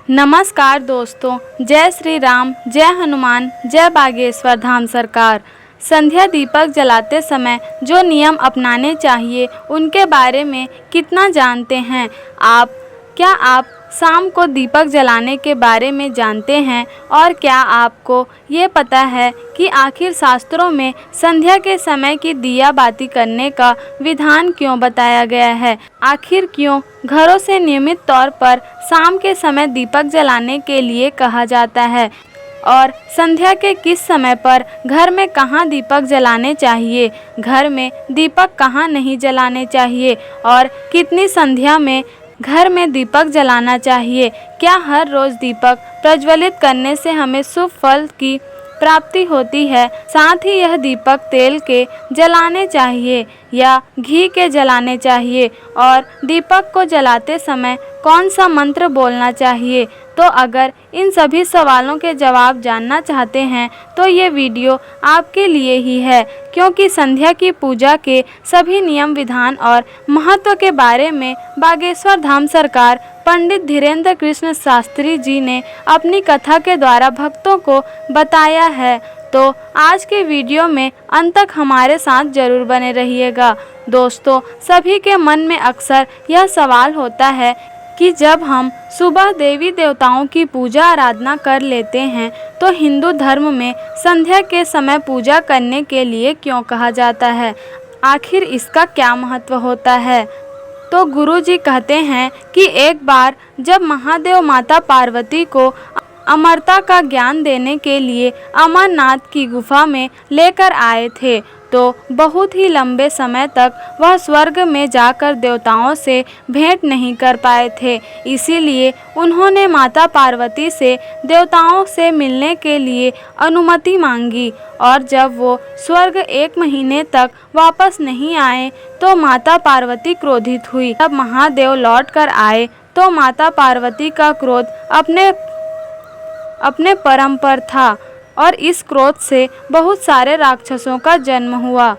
नमस्कार दोस्तों, जय श्री राम, जय हनुमान, जय बागेश्वर धाम सरकार। संध्या दीपक जलाते समय जो नियम अपनाने चाहिए उनके बारे में कितना जानते हैं आप? क्या आप शाम को दीपक जलाने के बारे में जानते हैं? और क्या आपको ये पता है कि आखिर शास्त्रों में संध्या के समय की दिया बाती करने का विधान क्यों बताया गया है? आखिर क्यों घरों से नियमित तौर पर शाम के समय दीपक जलाने के लिए कहा जाता है? और संध्या के किस समय पर घर में कहाँ दीपक जलाने चाहिए, घर में दीपक कहाँ नहीं जलाने चाहिए, और कितनी संध्या में घर में दीपक जलाना चाहिए? क्या हर रोज़ दीपक प्रज्वलित करने से हमें शुभ फल की प्राप्ति होती है? साथ ही यह दीपक तेल के जलाने चाहिए या घी के जलाने चाहिए? और दीपक को जलाते समय कौन सा मंत्र बोलना चाहिए? तो अगर इन सभी सवालों के जवाब जानना चाहते हैं तो ये वीडियो आपके लिए ही है, क्योंकि संध्या की पूजा के सभी नियम विधान और महत्व के बारे में बागेश्वर धाम सरकार पंडित धीरेन्द्र कृष्ण शास्त्री जी ने अपनी कथा के द्वारा भक्तों को बताया है। तो आज के वीडियो में अंत तक हमारे साथ जरूर बने रहिएगा। दोस्तों, सभी के मन में अक्सर यह सवाल होता है कि जब हम सुबह देवी देवताओं की पूजा आराधना कर लेते हैं तो हिंदू धर्म में संध्या के समय पूजा करने के लिए क्यों कहा जाता है? आखिर इसका क्या महत्व होता है? तो गुरुजी कहते हैं कि एक बार जब महादेव माता पार्वती को अमरता का ज्ञान देने के लिए अमरनाथ की गुफा में लेकर आए थे तो बहुत ही लंबे समय तक वह स्वर्ग में जाकर देवताओं से भेंट नहीं कर पाए थे। इसीलिए उन्होंने माता पार्वती से देवताओं से मिलने के लिए अनुमति मांगी, और जब वो स्वर्ग 1 महीने तक वापस नहीं आए तो माता पार्वती क्रोधित हुई। तब महादेव लौट कर आए तो माता पार्वती का क्रोध अपने परम पर था और इस क्रोध से बहुत सारे राक्षसों का जन्म हुआ।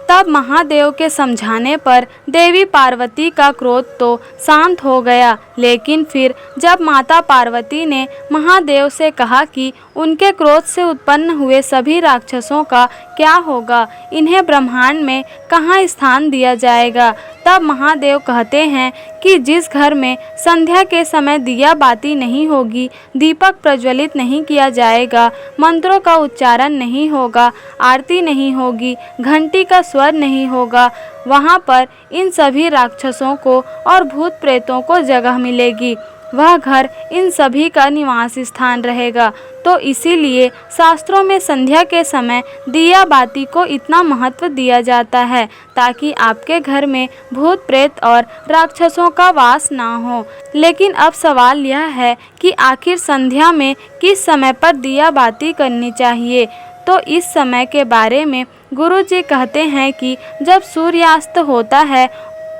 तब महादेव के समझाने पर देवी पार्वती का क्रोध तो शांत हो गया, लेकिन फिर जब माता पार्वती ने महादेव से कहा कि उनके क्रोध से उत्पन्न हुए सभी राक्षसों का क्या होगा, इन्हें ब्रह्मांड में कहाँ स्थान दिया जाएगा, तब महादेव कहते हैं कि जिस घर में संध्या के समय दिया बाती नहीं होगी, दीपक प्रज्वलित नहीं किया जाएगा, मंत्रों का उच्चारण नहीं होगा, आरती नहीं होगी, घंटी का स्वर नहीं होगा, वहाँ पर इन सभी राक्षसों को और भूत प्रेतों को जगह मिलेगी। वह घर इन सभी का निवास स्थान रहेगा। तो इसीलिए शास्त्रों में संध्या के समय दिया बाती को इतना महत्व दिया जाता है, ताकि आपके घर में भूत प्रेत और राक्षसों का वास ना हो। लेकिन अब सवाल यह है कि आखिर संध्या में किस समय पर दिया बाती करनी चाहिए? तो इस समय के बारे में गुरुजी कहते हैं कि जब सूर्यास्त होता है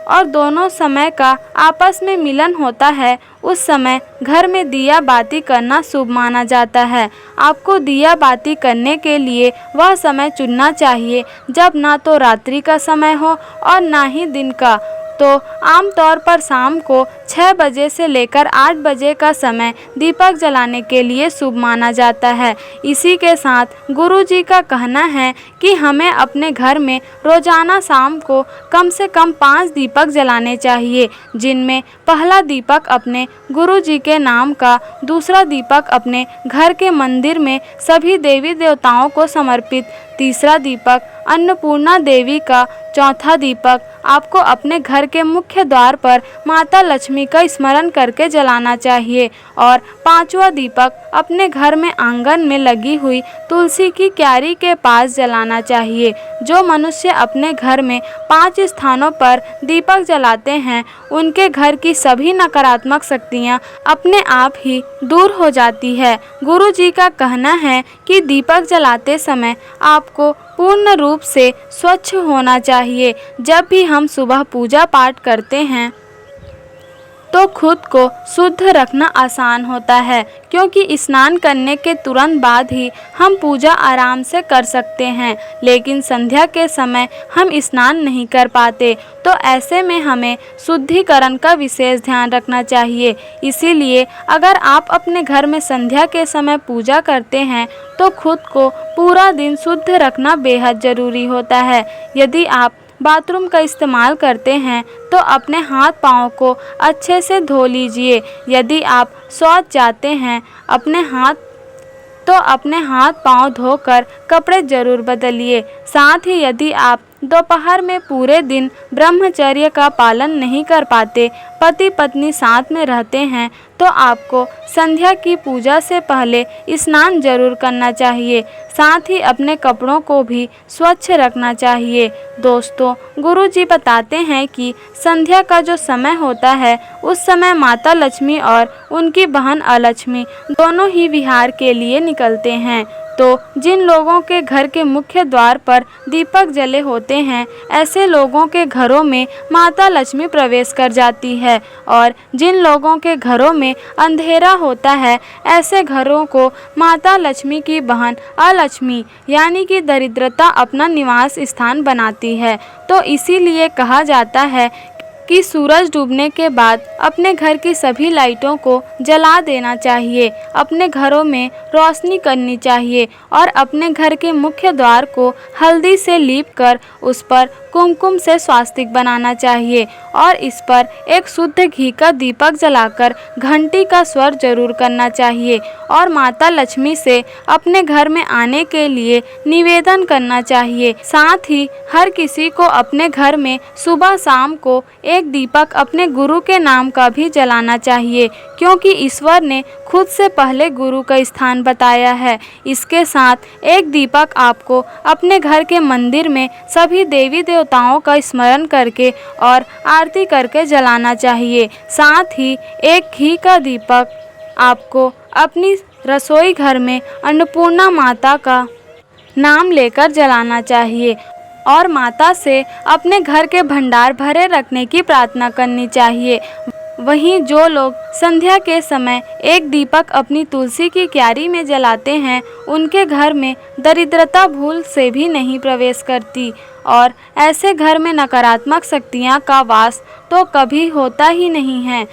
और दोनों समय का आपस में मिलन होता है, उस समय घर में दिया बाती करना शुभ माना जाता है। आपको दिया बाती करने के लिए वह समय चुनना चाहिए जब ना तो रात्रि का समय हो और ना ही दिन का। तो आमतौर पर शाम को 6 बजे से लेकर 8 बजे का समय दीपक जलाने के लिए शुभ माना जाता है। इसी के साथ गुरुजी का कहना है कि हमें अपने घर में रोजाना शाम को कम से कम 5 दीपक जलाने चाहिए, जिनमें पहला दीपक अपने गुरुजी के नाम का, दूसरा दीपक अपने घर के मंदिर में सभी देवी देवताओं को समर्पित, तीसरा दीपक अन्नपूर्णा देवी का, चौथा दीपक आपको अपने घर के मुख्य द्वार पर माता लक्ष्मी का स्मरण करके जलाना चाहिए, और 5वां दीपक अपने घर में आंगन में लगी हुई तुलसी की क्यारी के पास जलाना चाहिए। जो मनुष्य अपने घर में 5 स्थानों पर दीपक जलाते हैं, उनके घर की सभी नकारात्मक शक्तियाँ अपने आप ही दूर हो जाती है। गुरुजी का कहना है कि दीपक जलाते समय आपको पूर्ण रूप से स्वच्छ होना चाहिए। जब भी हम सुबह पूजा पाठ करते हैं तो खुद को शुद्ध रखना आसान होता है, क्योंकि स्नान करने के तुरंत बाद ही हम पूजा आराम से कर सकते हैं, लेकिन संध्या के समय हम स्नान नहीं कर पाते। तो ऐसे में हमें शुद्धिकरण का विशेष ध्यान रखना चाहिए। इसीलिए अगर आप अपने घर में संध्या के समय पूजा करते हैं तो खुद को पूरा दिन शुद्ध रखना बेहद ज़रूरी होता है। यदि आप बाथरूम का इस्तेमाल करते हैं तो अपने हाथ पाँव को अच्छे से धो लीजिए। यदि आप शौच जाते हैं अपने हाथ पाँव धोकर कपड़े जरूर बदलिए। साथ ही यदि आप दोपहर में पूरे दिन ब्रह्मचर्य का पालन नहीं कर पाते, पति पत्नी साथ में रहते हैं, तो आपको संध्या की पूजा से पहले स्नान जरूर करना चाहिए। साथ ही अपने कपड़ों को भी स्वच्छ रखना चाहिए। दोस्तों, गुरुजी बताते हैं कि संध्या का जो समय होता है उस समय माता लक्ष्मी और उनकी बहन अलक्ष्मी दोनों ही विहार के लिए निकलते हैं। तो जिन लोगों के घर के मुख्य द्वार पर दीपक जले होते हैं, ऐसे लोगों के घरों में माता लक्ष्मी प्रवेश कर जाती है, और जिन लोगों के घरों में अंधेरा होता है, ऐसे घरों को माता लक्ष्मी की बहन अलक्ष्मी यानी कि दरिद्रता अपना निवास स्थान बनाती है। तो इसीलिए कहा जाता है कि सूरज डूबने के बाद अपने घर की सभी लाइटों को जला देना चाहिए, अपने घरों में रोशनी करनी चाहिए और अपने घर के मुख्य द्वार को हल्दी से लीपकर उस पर कुमकुम से स्वास्तिक बनाना चाहिए और इस पर एक शुद्ध घी का दीपक जलाकर घंटी का स्वर जरूर करना चाहिए और माता लक्ष्मी से अपने घर में आने के लिए निवेदन करना चाहिए। साथ ही हर किसी को अपने घर में सुबह शाम को एक दीपक अपने गुरु के नाम का भी जलाना चाहिए, क्योंकि ईश्वर ने खुद से पहले गुरु का स्थान बताया है। इसके साथ एक दीपक आपको अपने घर के मंदिर में सभी देवी देवताओं का स्मरण करके और आरती करके जलाना चाहिए। साथ ही एक घी का दीपक आपको अपनी रसोई घर में अन्नपूर्णा माता का नाम लेकर जलाना चाहिए और माता से अपने घर के भंडार भरे रखने की प्रार्थना करनी चाहिए। वहीं जो लोग संध्या के समय एक दीपक अपनी तुलसी की क्यारी में जलाते हैं, उनके घर में दरिद्रता भूल से भी नहीं प्रवेश करती और ऐसे घर में नकारात्मक शक्तियां का वास तो कभी होता ही नहीं है।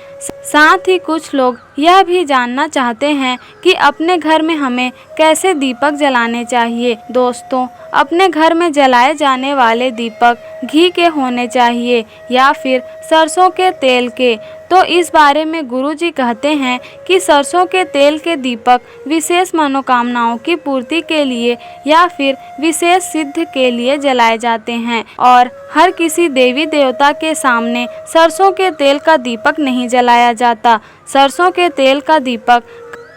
साथ ही कुछ लोग यह भी जानना चाहते हैं कि अपने घर में हमें कैसे दीपक जलाने चाहिए। दोस्तों, अपने घर में जलाए जाने वाले दीपक घी के होने चाहिए या फिर सरसों के तेल के। तो इस बारे में गुरुजी कहते हैं कि सरसों के तेल के दीपक विशेष मनोकामनाओं की पूर्ति के लिए या फिर विशेष सिद्ध के लिए जलाए जाते हैं और हर किसी देवी देवता के सामने सरसों के तेल का दीपक नहीं जलाया जाता। सरसों के तेल का दीपक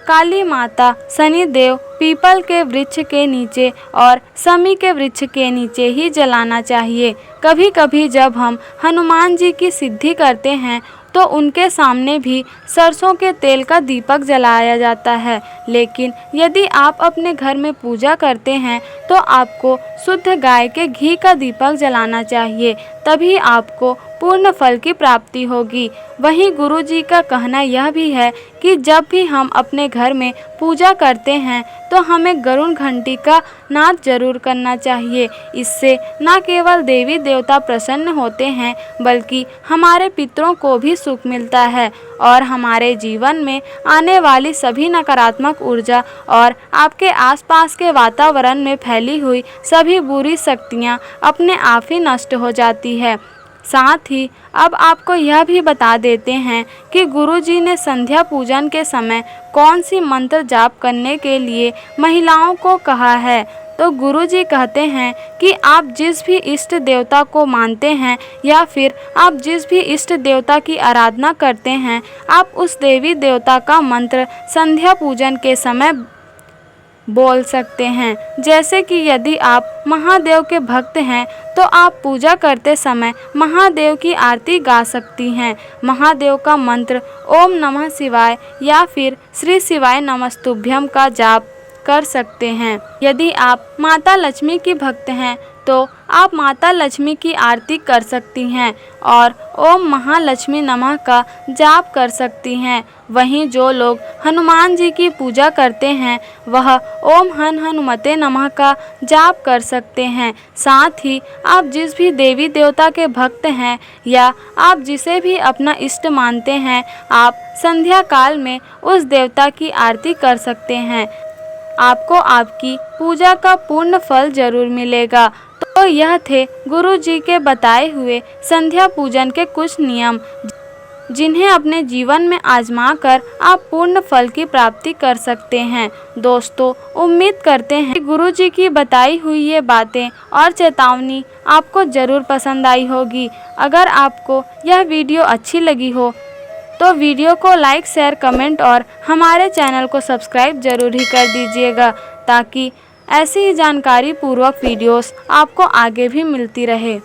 काली माता, शनिदेव, पीपल के वृक्ष के नीचे और समी के वृक्ष के नीचे ही जलाना चाहिए। कभी कभी जब हम हनुमान जी की सिद्धि करते हैं तो उनके सामने भी सरसों के तेल का दीपक जलाया जाता है। लेकिन यदि आप अपने घर में पूजा करते हैं तो आपको शुद्ध गाय के घी का दीपक जलाना चाहिए, तभी आपको पूर्ण फल की प्राप्ति होगी। वहीं गुरुजी का कहना यह भी है कि जब भी हम अपने घर में पूजा करते हैं तो हमें गरुड़ घंटी का नाद जरूर करना चाहिए। इससे न केवल देवी देवता प्रसन्न होते हैं बल्कि हमारे पितरों को भी सुख मिलता है और हमारे जीवन में आने वाली सभी नकारात्मक ऊर्जा और आपके आसपास के वातावरण में फैली हुई सभी बुरी शक्तियाँ अपने आप ही नष्ट हो जाती है। साथ ही अब आपको यह भी बता देते हैं कि गुरुजी ने संध्या पूजन के समय कौन सी मंत्र जाप करने के लिए महिलाओं को कहा है। तो गुरुजी कहते हैं कि आप जिस भी इष्ट देवता को मानते हैं या फिर आप जिस भी इष्ट देवता की आराधना करते हैं, आप उस देवी देवता का मंत्र संध्या पूजन के समय बोल सकते हैं। जैसे कि यदि आप महादेव के भक्त हैं तो आप पूजा करते समय महादेव की आरती गा सकती हैं। महादेव का मंत्र ओम नमः शिवाय या फिर श्री शिवाय नमस्तुभ्यम का जाप कर सकते हैं। यदि आप माता लक्ष्मी की भक्त हैं तो आप माता लक्ष्मी की आरती कर सकती हैं और ओम महालक्ष्मी नमः का जाप कर सकती हैं। वहीं जो लोग हनुमान जी की पूजा करते हैं वह ओम हन हनुमते नमः का जाप कर सकते हैं। साथ ही आप जिस भी देवी देवता के भक्त हैं या आप जिसे भी अपना इष्ट मानते हैं, आप संध्या काल में उस देवता की आरती कर सकते हैं। आपको आपकी पूजा का पूर्ण फल जरूर मिलेगा। तो यह थे गुरु जी के बताए हुए संध्या पूजन के कुछ नियम, जिन्हें अपने जीवन में आजमा कर आप पूर्ण फल की प्राप्ति कर सकते हैं। दोस्तों, उम्मीद करते हैं कि गुरु जी की बताई हुई ये बातें और चेतावनी आपको जरूर पसंद आई होगी। अगर आपको यह वीडियो अच्छी लगी हो तो वीडियो को लाइक, शेयर, कमेंट और हमारे चैनल को सब्सक्राइब जरूर ही कर दीजिएगा, ताकि ऐसी ही जानकारी पूर्वक वीडियोस आपको आगे भी मिलती रहे।